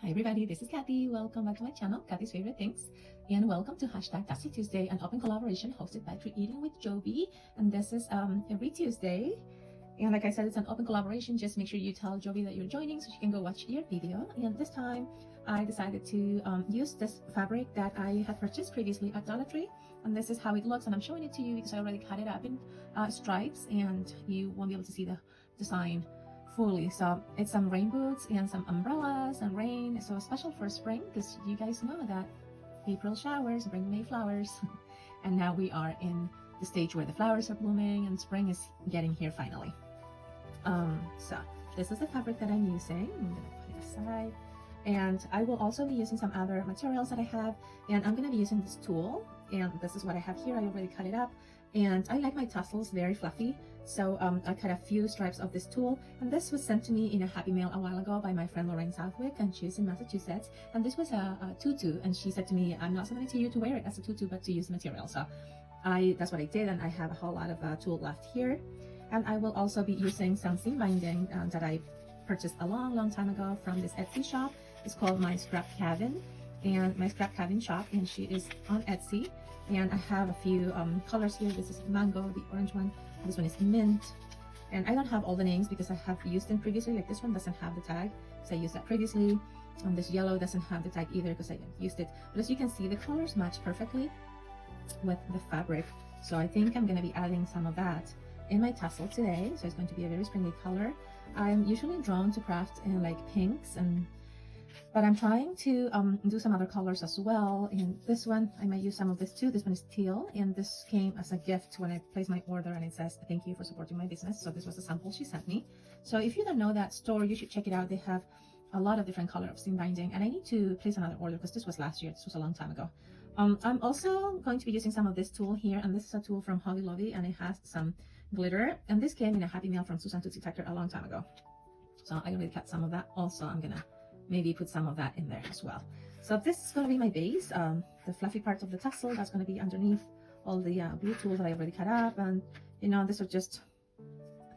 Hi everybody, this is Kathy. Welcome back to my channel, Kathy's Favorite Things, and welcome to #Tasty Tuesday, an open collaboration hosted by Treat Eating with Jovi. And this is every Tuesday. And like I said, it's an open collaboration. Just make sure you tell Jovi that you're joining so she can go watch your video. And this time, I decided to use this fabric that I had purchased previously at Dollar Tree. And this is how it looks. And I'm showing it to you because I already cut it up in stripes, and you won't be able to see the design fully. So it's some rain boots and some umbrellas and rain. So special for spring, because you guys know that April showers bring May flowers. And now we are in the stage where the flowers are blooming and spring is getting here finally. So this is the fabric that I'm using. I'm gonna put it aside, and I will also be using some other materials that I have, and I'm gonna be using this tool, and this is what I have here. I already cut it up, and I like my tassels very fluffy, so I cut a few stripes of this tool, and this was sent to me in a Happy Mail a while ago by my friend Lorraine Southwick, and she's in Massachusetts. And this was a tutu, and she said to me, I'm not sending it to you to wear it as a tutu, but to use the material. So that's what I did, and I have a whole lot of tulle left here. And I will also be using some seam binding that I purchased a long time ago from this Etsy shop. It's called My Scrap Cabin, and My Scrap Cabin shop, and she is on Etsy. And I have a few colors here. This is mango, the orange one. This one is mint. And I don't have all the names because I have used them previously. Like this one doesn't have the tag, so I used that previously. This yellow doesn't have the tag either because I used it. But as you can see, the colors match perfectly with the fabric. So I think I'm going to be adding some of that in my tassel today. So it's going to be a very springy color. I'm usually drawn to craft in like pinks, but I'm trying to do some other colors as well. And this one, I might use some of this too. This one is teal, and this came as a gift when I placed my order, and it says thank you for supporting my business. So this was a sample she sent me. So if you don't know that store, you should check it out. They have a lot of different color of seam binding, and I need to place another order because this was last year. This was a long time ago. I'm also going to be using some of this tool here, and this is a tool from Hobby Lobby, and it has some glitter, and this came in a Happy Mail from Susan Tootsie Tucker a long time ago. So I already cut some of that. Also, I'm gonna maybe put some of that in there as well. So this is gonna be my base, the fluffy part of the tassel that's gonna be underneath all the blue tulle that I already cut up. And you know, these are just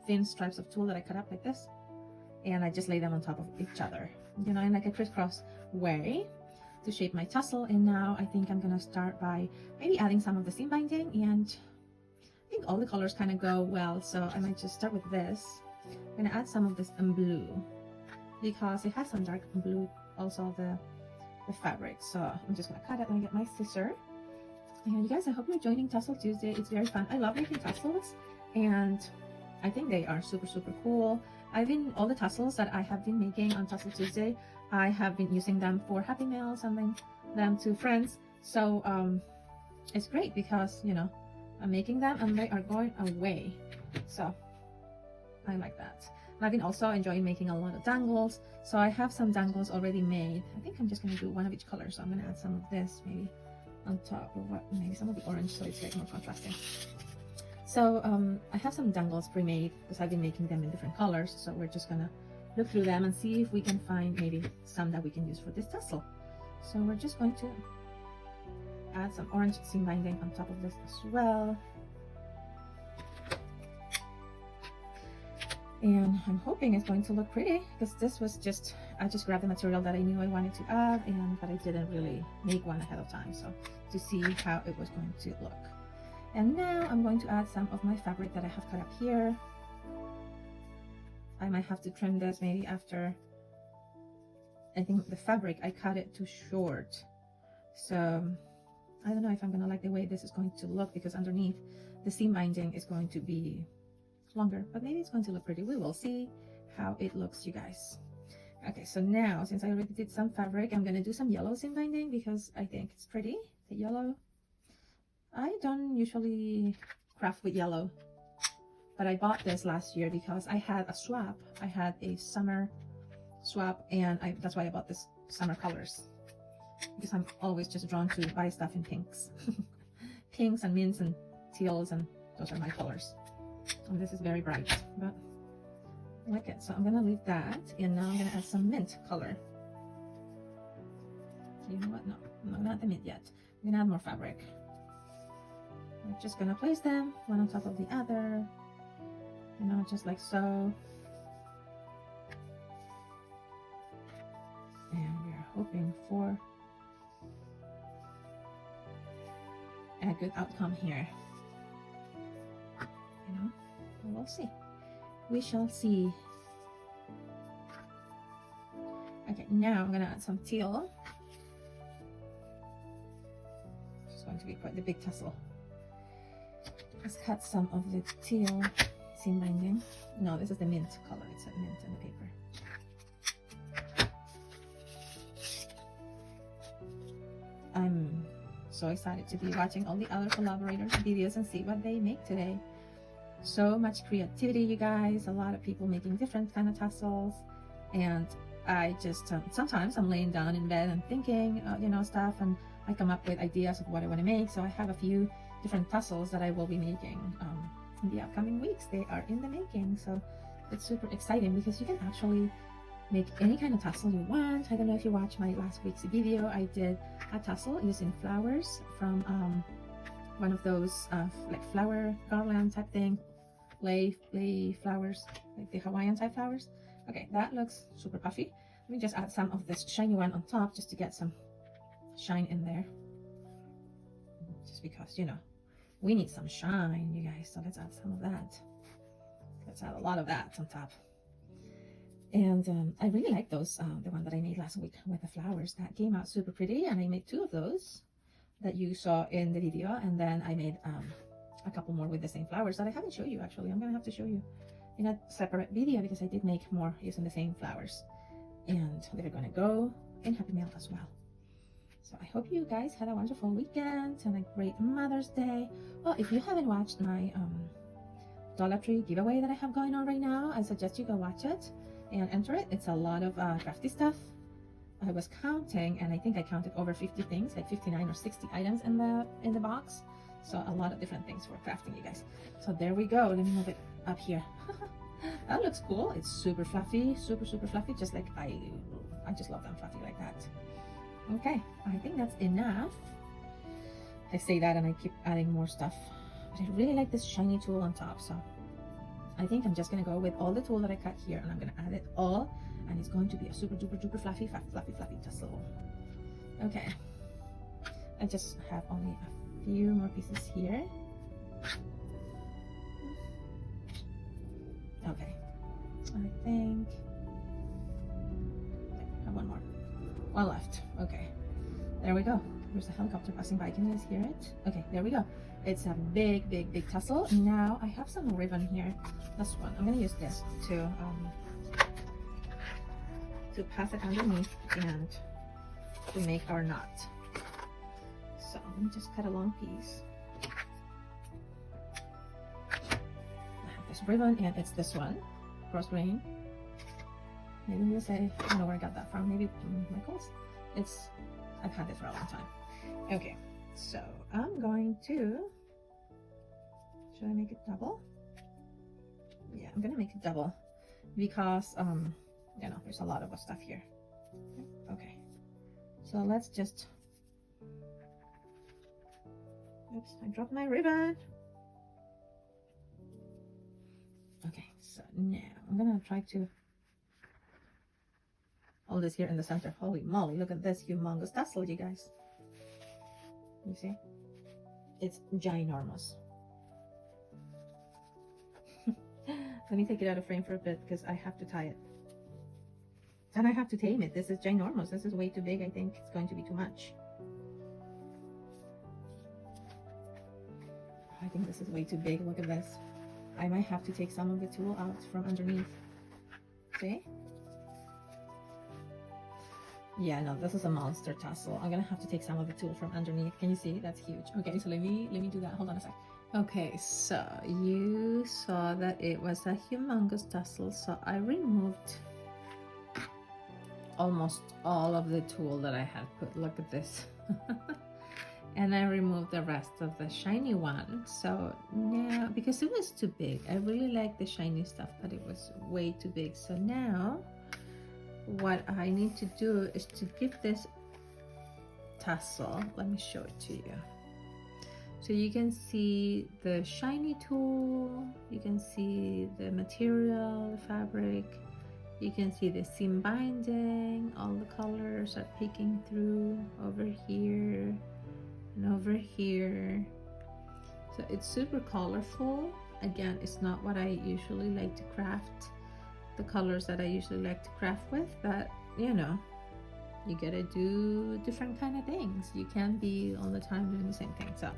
thin stripes of tulle that I cut up like this, and I just lay them on top of each other, you know, in like a crisscross way to shape my tassel. And now I think I'm gonna start by maybe adding some of the seam binding, and I think all the colors kind of go well, so I might just start with this. I'm gonna add some of this in blue because it has some dark blue also, the fabric. So I'm just gonna cut it. Let me get my scissor. And you guys, I hope you're joining Tassel Tuesday. It's very fun. I love making tassels, and I think they are super cool. All the tassels that I have been making on Tassel Tuesday, I have been using them for Happy Mail, sending them to friends. So it's great because, you know, I'm making them and they are going away. So I like that. I've been also enjoying making a lot of dangles. So I have some dangles already made. I think I'm just going to do one of each color. So I'm going to add some of this maybe on top of maybe some of the orange, so it's like more contrasting. So I have some dangles pre-made because I've been making them in different colors. So we're just going to look through them and see if we can find maybe some that we can use for this tassel. So we're just going to add some orange seam binding on top of this as well. And I'm hoping it's going to look pretty, because this was just, I just grabbed the material that I knew I wanted to add, but I didn't really make one ahead of time, so to see how it was going to look. And now I'm going to add some of my fabric that I have cut up here. I might have to trim this maybe after. I think the fabric, I cut it too short, so I don't know if I'm gonna like the way this is going to look, because underneath the seam binding is going to be longer, but maybe it's going to look pretty. We will see how it looks, you guys. Okay, so now since I already did some fabric, I'm gonna do some yellow seam binding because I think it's pretty, the yellow. I don't usually craft with yellow, but I bought this last year because I had a swap. I had a summer swap, and that's why I bought this summer colors, because I'm always just drawn to buy stuff in pinks. Pinks and mints and teals, and those are my colors. And this is very bright, but I like it. So I'm gonna leave that, and now I'm gonna add some mint color. You know what? No, I'm not gonna add the mint yet. I'm gonna add more fabric. We're just gonna place them one on top of the other, you know, just like so. And we're hoping for a good outcome here. You know, we'll see. We shall see. Okay, now I'm gonna add some teal. It's going to be quite the big tassel. Let's cut some of the teal seam binding. No, this is the mint color. It said mint on the paper. I'm so excited to be watching all the other collaborators' videos and see what they make today. So much creativity, you guys. A lot of people making different kind of tassels, and I just sometimes I'm laying down in bed and thinking, you know, stuff, and I come up with ideas of what I want to make. So I have a few different tassels that I will be making in the upcoming weeks. They are in the making, so it's super exciting because you can actually make any kind of tassel you want. I don't know if you watched my last week's video. I did a tassel using flowers from one of those like flower garland type thing, lay flowers, like the Hawaiian type flowers. Okay, that looks super puffy. Let me just add some of this shiny one on top just to get some shine in there, just because, you know, we need some shine, you guys. So let's add some of that. Let's add a lot of that on top. And I really like those, the one that I made last week with the flowers. That came out super pretty, and I made 2 of those that you saw in the video, and then I made a couple more with the same flowers that I haven't shown you. Actually, I'm gonna have to show you in a separate video because I did make more using the same flowers, and they're gonna go in Happy Mail as well. So I hope you guys had a wonderful weekend and a great Mother's Day. Well, if you haven't watched my Dollar Tree giveaway that I have going on right now, I suggest you go watch it and enter it. It's a lot of crafty stuff. I was counting, and I think I counted over 50 things, like 59 or 60 items in the box. So a lot of different things for crafting, you guys. So there we go. Let me move it up here. That looks cool. It's super fluffy, super fluffy, just like I just love them fluffy like that. Okay, I think that's enough. I say that and I keep adding more stuff, but I really like this shiny tool on top, so I think I'm just gonna go with all the tool that I cut here, and I'm gonna add it all, and it's going to be a super duper fluffy tassel. Okay, I just have only a few more pieces here. Okay, I think I have one left. Okay, there we go. There's a helicopter passing by. Can you guys hear it? Okay, there we go. It's a big tassel. Now I have some ribbon here. This one, I'm gonna use this to pass it underneath and to make our knot. So let me just cut a long piece. I have this ribbon, and it's this one, cross grain. Maybe you'll say, I don't know where I got that from. Maybe Michael's. I've had it for a long time. Okay, so I'm going to, should I make it double? Yeah, I'm gonna make it double because you know, there's a lot of stuff here. Okay, so let's just, oops, I dropped my ribbon. Okay, so now I'm gonna try to hold this here in the center. Holy moly, look at this humongous tassel, you guys. You see? It's ginormous. Let me take it out of frame for a bit because I have to tie it. And I have to tame it. This is ginormous. This is way too big. I think it's going to be too much. I think this is way too big. Look at this. I might have to take some of the tool out from underneath. See? Yeah, no, this is a monster tassel. I'm gonna have to take some of the tool from underneath. Can you see? That's huge. Okay, so let me do that. Hold on a sec. Okay, so you saw that it was a humongous tassel, so I removed almost all of the tool that I had put. Look at this. And I removed the rest of the shiny one. So now, because it was too big, I really like the shiny stuff, but it was way too big. So now what I need to do is to give this tassel, let me show it to you. So you can see the shiny tool, you can see the material, the fabric, You can see the seam binding, all the colors are peeking through over here and over here. So it's super colorful. Again, it's not what I usually like to craft, the colors that I usually like to craft with, but you know, you gotta do different kind of things. You can't be all the time doing the same thing. So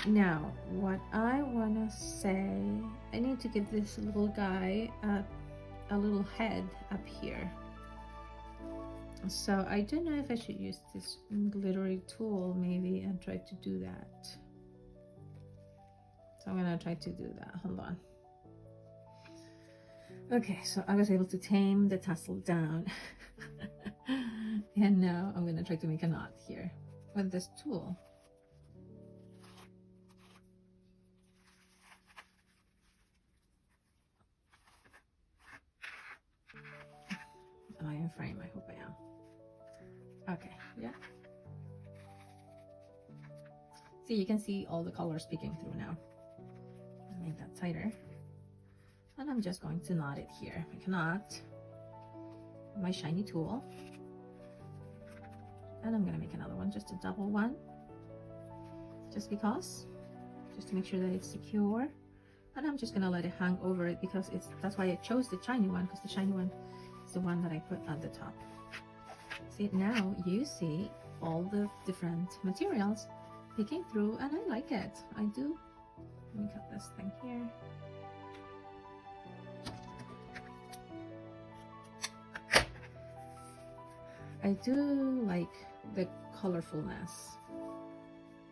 now what I wanna say, I need to give this little guy a little head up here. So I don't know if I should use this glittery tool maybe and try to do that. So I'm gonna try to do that. Hold on. Okay, so I was able to tame the tassel down. And now I'm gonna try to make a knot here with this tool. Am I in frame? I hope I am. Okay, yeah. See, you can see all the colors peeking through now. I'll make that tighter. And I'm just going to knot it here. Make a knot with my shiny tool. And I'm gonna make another one, just a double one. Just because, just to make sure that it's secure. And I'm just gonna let it hang over it because that's why I chose the shiny one, because the shiny one is the one that I put at the top. See, now you see all the different materials peeking through, and I like it. I do. Let me cut this thing here. I do like the colorfulness.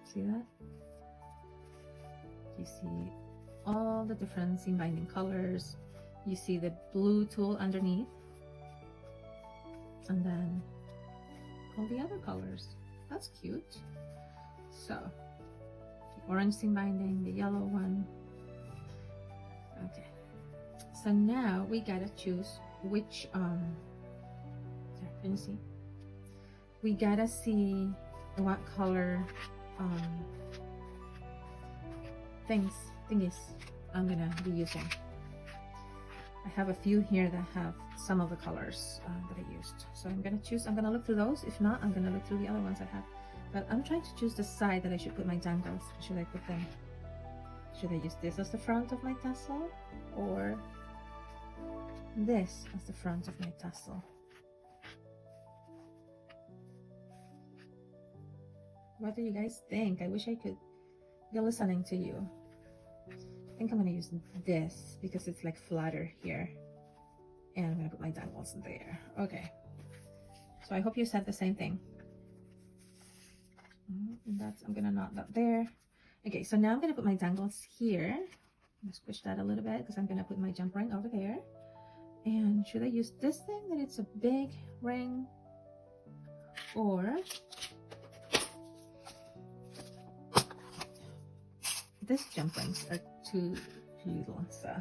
See that? You see all the different seam binding colors. You see the blue tool underneath. And then all the other colors. That's cute. So, the orange seam binding, the yellow one. Okay. So now we gotta choose which, can you see? We gotta see what color thingies I'm gonna be using. I have a few here that have some of the colors that I used. So I'm gonna look through those. If not, I'm gonna look through the other ones I have. But I'm trying to choose the side that I should put my dangles. Should I put them, should I use this as the front of my tassel? Or this as the front of my tassel? What do you guys think? I wish I could be listening to you. I think I'm gonna use this because it's like flatter here. And I'm gonna put my dangles there. Okay. So I hope you said the same thing. I'm gonna knot that there. Okay, so now I'm gonna put my dangles here. I'm gonna squish that a little bit because I'm gonna put my jump ring over there. And should I use this thing that it's a big ring, or this jump rings are too little, so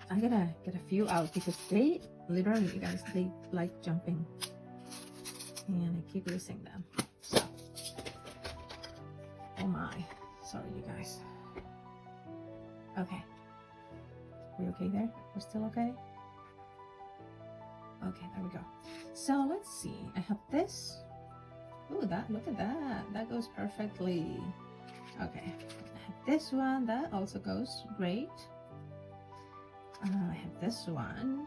I'm gonna get a few out because they literally, you guys, they like jumping and I keep losing them. So, oh my, sorry you guys. Okay, we okay there? We're still okay? Okay, there we go. So let's see, I have this. Ooh, look at that, that goes perfectly. Okay, I have this one, that also goes great. I have this one,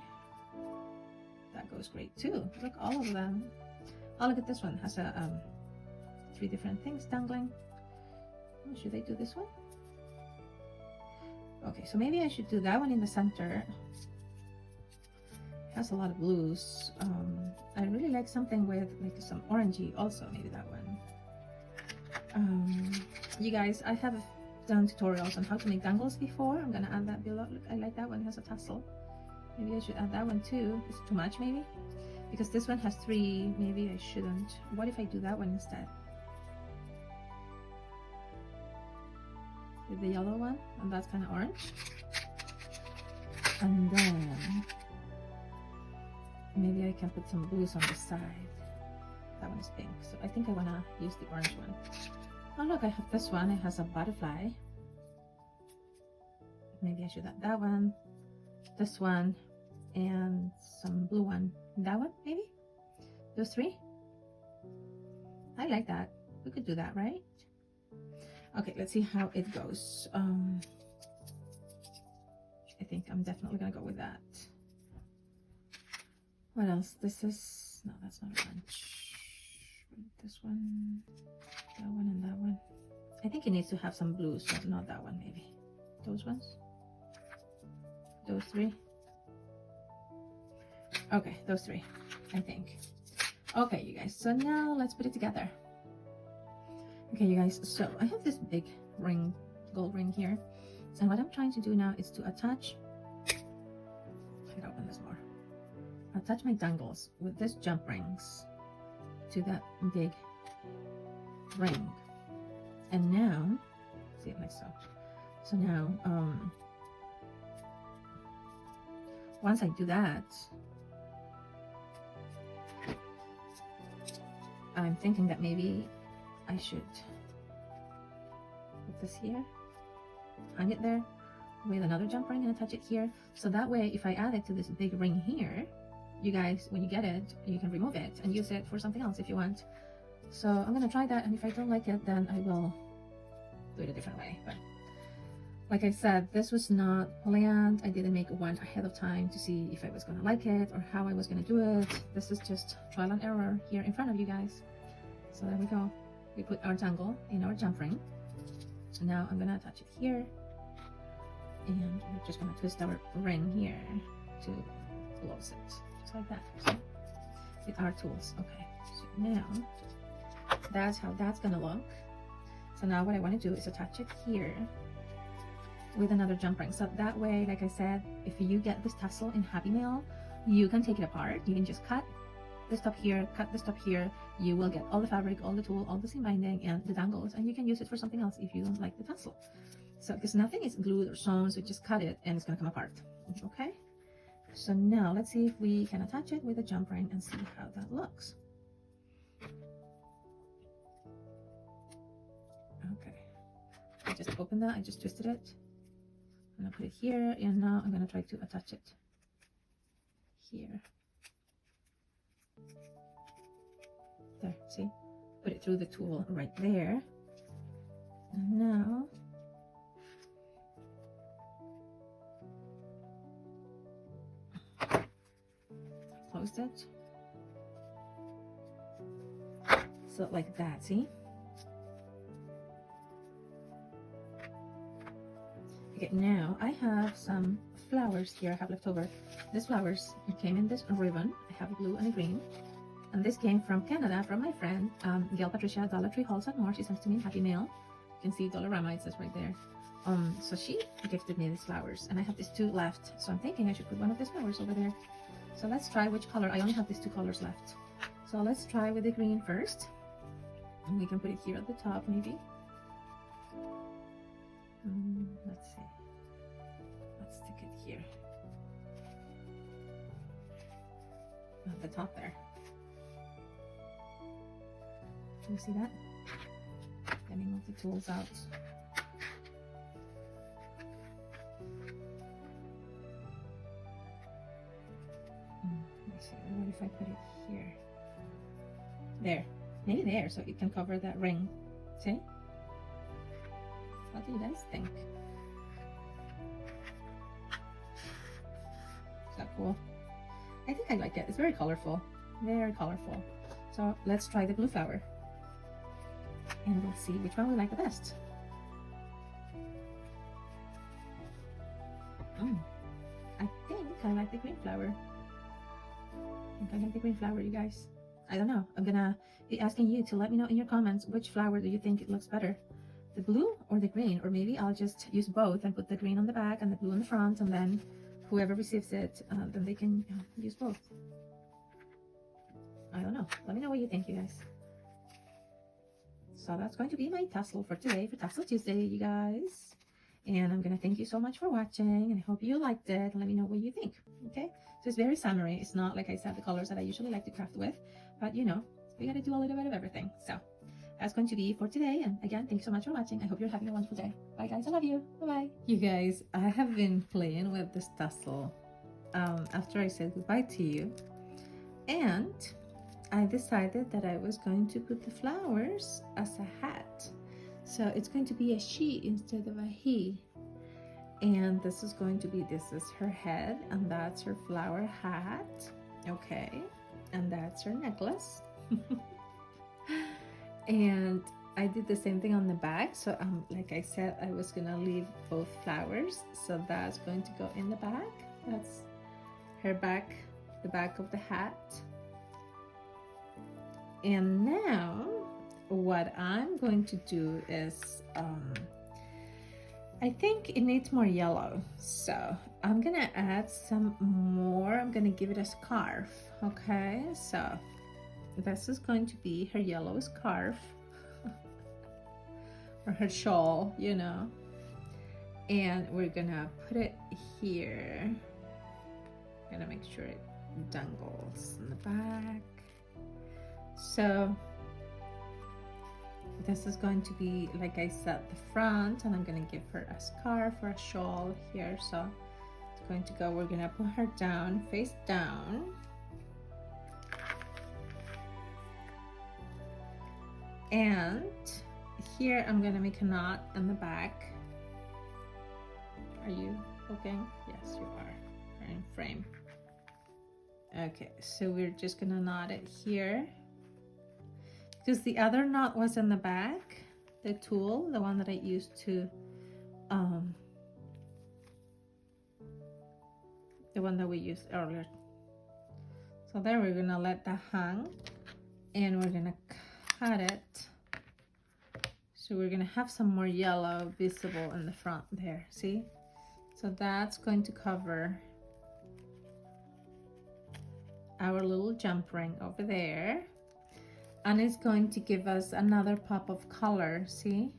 that goes great too. Look, all of them. Oh, look at this one, has a 3 different things dangling. Oh, should I do this one? Okay, so maybe I should do that one in the center. It has a lot of blues. I really like something with like some orangey also, maybe that one. You guys, I have done tutorials on how to make dangles before. I'm gonna add that below. Look, I like that one, it has a tassel. Maybe I should add that one too. Is it too much maybe? Because this one has 3, maybe I shouldn't. What if I do that one instead? With the yellow one, and that's kind of orange. And then maybe I can put some blues on the side. That one is pink, so I think I wanna use the orange one. Oh look, I have this one, it has a butterfly. maybe I should add that one, this one, and some blue one. That one, maybe? Those three? I like that. We could do that, right? Okay, let's see how it goes. I think I'm definitely gonna go with that. What else? This is, no, that's not a bunch. This one, that one, and that one. I think it needs to have some blues, so not that one, maybe. Those ones? Those three? Okay, those three, I think. Okay, you guys, so now let's put it together. Okay, you guys, so I have this big ring, gold ring here. And what I'm trying to do now is to attach, I'll open this more. Attach my dangles with this jump rings to that big ring. And now, see it like so. So now, once I do that, I'm thinking that maybe I should put this here, hang it there with another jump ring and attach it here. So that way, if I add it to this big ring here, you guys, when you get it, you can remove it and use it for something else if you want. So I'm gonna try that, and if I don't like it, then I will do it a different way. But like I said, this was not planned. I didn't make one ahead of time to see if I was gonna like it or how I was gonna do it. This is just trial and error here in front of you guys. So there we go. We put our dangle in our jump ring. So now I'm gonna attach it here, and we're just gonna twist our ring here to close it, just like that. So with our tools. Okay, so now that's how that's gonna look. So now what I want to do is attach it here with another jump ring. So that way, like I said, if you get this tassel in Happy Mail, you can take it apart. You can just cut this top here, cut this top here. You will get all the fabric, all the tulle, all the seam binding, and the dangles, and you can use it for something else if you don't like the tassel. So because nothing is glued or sewn, so just cut it and it's gonna come apart. Okay, so now let's see if we can attach it with a jump ring and see how that looks. Okay, I just opened that, I just twisted it. I'm gonna put it here, and now I'm gonna try to attach it here. There, see? Put it through the tool right there. And now close it. So like that, see? Okay, now I have some flowers here I have left over. These flowers came in this ribbon. I have a blue and a green. And this came from Canada, from my friend, Gail Patricia, Dollar Tree Halls and More. She sent to me in Happy Mail. You can see Dollarama, it says right there. So she gifted me these flowers, and I have these two left. So I'm thinking I should put one of these flowers over there. So let's try which color. I only have these two colors left. So let's try with the green first. And we can put it here at the top, maybe. Let's see. Let's stick it here. At the top there. Can you see that? Let me move the tools out. Let me see. What if I put it here? There. Maybe there, so it can cover that ring. See? What do you guys think? Is that cool? I think I like it. It's very colorful. Very colorful. So let's try the blue flower. And we'll see which one we like the best. I think I like the green flower. I think I like the green flower, you guys. I don't know. I'm gonna be asking you to let me know in your comments which flower do you think it looks better. The blue or the green? Or maybe I'll just use both and put the green on the back and the blue on the front, and then whoever receives it, then they can use both. I don't know. Let me know what you think, you guys. So that's going to be my tassel for today, for Tassel Tuesday, you guys. And I'm going to thank you so much for watching, and I hope you liked it. Let me know what you think, okay? So it's very summery. It's not, like I said, the colors that I usually like to craft with, but you know, we got to do a little bit of everything. So that's going to be for today. And again, thank you so much for watching. I hope you're having a wonderful day. Bye guys, I love you. Bye-bye. You guys, I have been playing with this tassel after I said goodbye to you, and I decided that I was going to put the flowers as a hat. So it's going to be a she instead of a he. And this is her head, and that's her flower hat. Okay, and that's her necklace. And I did the same thing on the back. So like I said, I was gonna leave both flowers. So that's going to go in the back. That's her back, the back of the hat. And now what I'm going to do is I think it needs more yellow, so I'm gonna add some more. I'm gonna give it a scarf. Okay, so this is going to be her yellow scarf or her shawl, you know, and we're gonna put it here. Gonna make sure it dangles in the back. So this is going to be, like I said, the front, and I'm going to give her a scarf or a shawl here. So it's going to go, we're going to put her down, face down. And here I'm going to make a knot in the back. Are you looking? Yes, you are. You're in frame. Okay, so we're just going to knot it here. Because the other knot was in the back, the tool, the one that I used to, the one that we used earlier. So there we're gonna let that hang, and we're gonna cut it. So we're gonna have some more yellow visible in the front there, see? So that's going to cover our little jump ring over there. And it's going to give us another pop of color, see?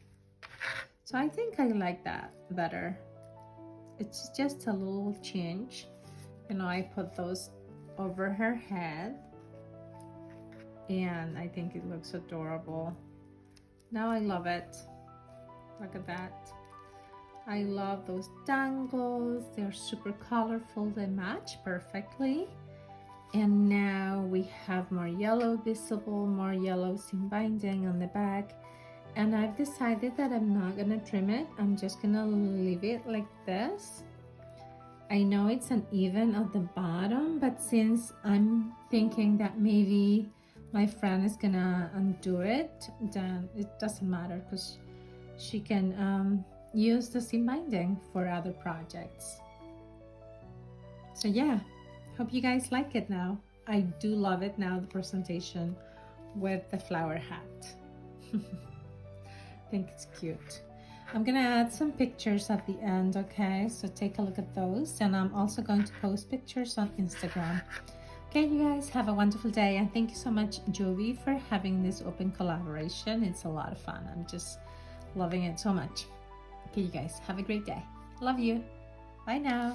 So I think I like that better. It's just a little change. You know, I put those over her head, and I think it looks adorable. Now I love it. Look at that. I love those dangles. They're super colorful. They match perfectly. And now we have more yellow visible, more yellow seam binding on the back. And I've decided that I'm not gonna trim it. I'm just gonna leave it like this. I know it's uneven at the bottom, but since I'm thinking that maybe my friend is gonna undo it, then it doesn't matter, because she can use the seam binding for other projects. So yeah. Hope you guys like it now. I do love it now, the presentation with the flower hat. I think it's cute. I'm gonna add some pictures at the end, okay? So take a look at those, and I'm also going to post pictures on Instagram. Okay, you guys, have a wonderful day, and thank you so much, Jovi, for having this open collaboration. It's a lot of fun. I'm just loving it so much. Okay, you guys, have a great day. Love you. Bye now.